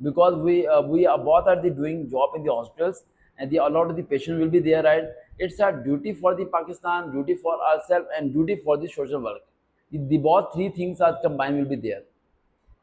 because we are both are the doing job in the hospitals and a lot of the patient will be there, right? It's a duty for the Pakistan, duty for ourselves and duty for the social work. The both three things are combined will be there.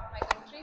of my country.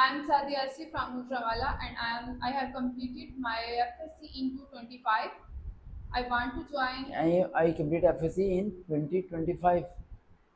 I am Sadia Asif from Gujranwala and I have completed my FSc in 2025. I want to join. I complete FSc in 2025.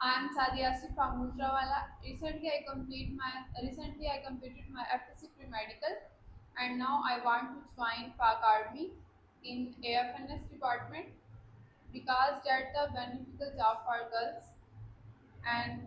I am Sadia Asif from Gujranwala. Recently I completed my FSc pre medical and now I want to join Pak Army in AFNS department because that's the beneficial job for girls and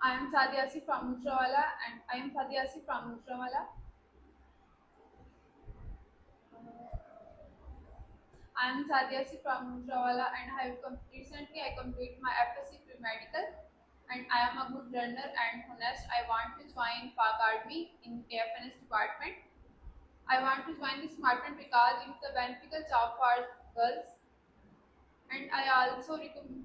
I am Sadia Asif from Gujranwala and I am Sadia Asif from Gujranwala. I am Sadia Asif from Gujranwala and recently I completed my FSc pre medical and I am a good runner and honest. I want to join Pak Army in AFNS department. I want to join this department because it is a beneficial job for girls and I also recommend.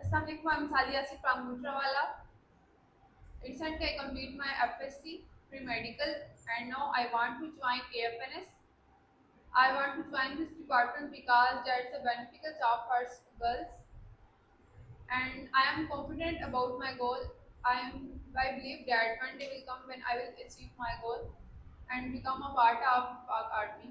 Assalamu alaikum. I am Sadia Asif from Gujranwala. Recently I completed my FSc pre-medical and now I want to join AFNS. I want to join this department because that's a beneficial job for girls and I am confident about my goal. I believe that one day will come when I will achieve my goal and become a part of Pak Army.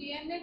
DNA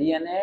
DNA